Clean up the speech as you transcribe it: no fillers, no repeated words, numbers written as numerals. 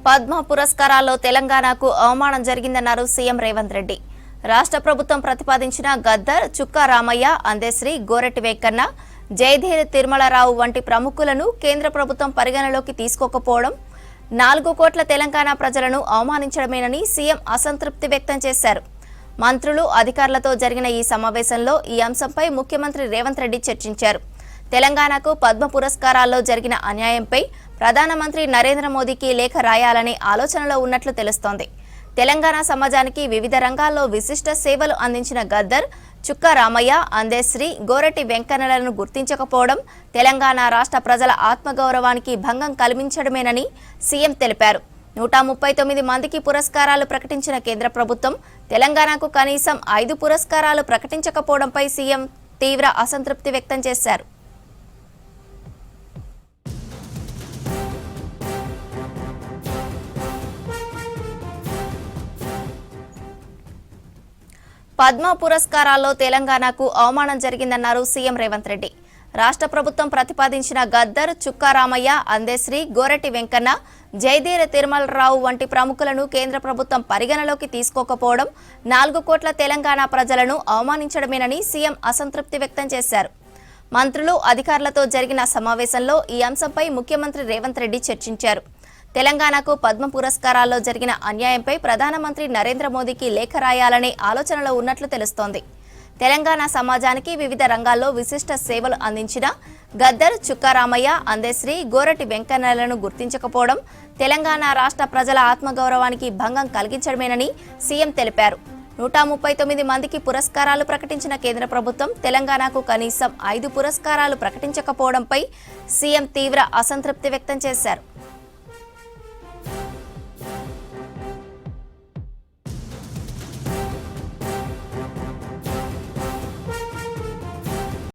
పద్మ పురస్కారాల్లో తెలంగాణకు అవమానం జరిగిందన్నారు సీఎం రేవంత్ రెడ్డి. రాష్ట్ర ప్రభుత్వం ప్రతిపాదించిన గద్దర్, చుక్కా రామయ్య, అందెశ్రీ, గోరెట్టి వెంకన్న, జయధీర్ తిరుమలరావు వంటి ప్రముఖులను కేంద్ర ప్రభుత్వం పరిగణలోకి తీసుకోకపోవడం 4 కోట్ల తెలంగాణ ప్రజలను అవమానించడమేనని సీఎం అసంతృప్తి వ్యక్తం చేశారు. మంత్రులు, అధికారులతో జరిగిన ఈ సమావేశంలో ఈ అంశంపై ముఖ్యమంత్రి రేవంత్ రెడ్డి చర్చించారు. తెలంగాణకు పద్మ పురస్కారాల్లో జరిగిన అన్యాయంపై ప్రధానమంత్రి నరేంద్ర మోదీకి లేఖ రాయాలనే ఆలోచనలో ఉన్నట్లు తెలుస్తోంది. తెలంగాణ సమాజానికి వివిధ రంగాల్లో విశిష్ట సేవలు అందించిన గద్దర్, చుక్కా రామయ్య, అందెశ్రీ, గోరెట్టి వెంకన్నలను గుర్తించకపోవడం తెలంగాణ రాష్ట్ర ప్రజల ఆత్మగౌరవానికి భంగం కల్పించడమేనని సీఎం తెలిపారు. 139 మందికి పురస్కారాలు ప్రకటించిన కేంద్ర ప్రభుత్వం తెలంగాణకు కనీసం 5 పురస్కారాలు ప్రకటించకపోవడంపై సీఎం తీవ్ర అసంతృప్తి వ్యక్తం చేశారు. పద్మ పురస్కారాల్లో తెలంగాణకు అవమానం జరిగిందన్నారు సీఎం రేవంత్ రెడ్డి. రాష్ట్ర ప్రభుత్వం ప్రతిపాదించిన గద్దర్, చుక్కా రామయ్య, అందెశ్రీ, గోరెట్టి వెంకన్న, జయధీర్ తిరుమలరావు వంటి ప్రముఖులను కేంద్ర ప్రభుత్వం పరిగణలోకి తీసుకోకపోవడం 4 కోట్ల తెలంగాణ ప్రజలను అవమానించడమేనని సీఎం అసంతృప్తి వ్యక్తం చేశారు. మంత్రులు, అధికారులతో జరిగిన సమావేశంలో ఈ అంశంపై ముఖ్యమంత్రి రేవంత్ రెడ్డి చర్చించారు. తెలంగాణకు పద్మ పురస్కారాల్లో జరిగిన అన్యాయంపై ప్రధానమంత్రి నరేంద్ర మోదీకి లేఖ రాయాలనే ఆలోచనలో ఉన్నట్లు తెలుస్తోంది. తెలంగాణ సమాజానికి వివిధ రంగాల్లో విశిష్ట సేవలు అందించిన గద్దర్, చుక్కా రామయ్య, అందెశ్రీ, గోరెట్టి వెంకన్నలను గుర్తించకపోవడం తెలంగాణ రాష్ట్ర ప్రజల ఆత్మగౌరవానికి భంగం కలిగించడమేనని సీఎం తెలిపారు. 139 మందికి పురస్కారాలు ప్రకటించిన కేంద్ర ప్రభుత్వం తెలంగాణకు కనీసం 5 పురస్కారాలు ప్రకటించకపోవడంపై సీఎం తీవ్ర అసంతృప్తి వ్యక్తం చేశారు.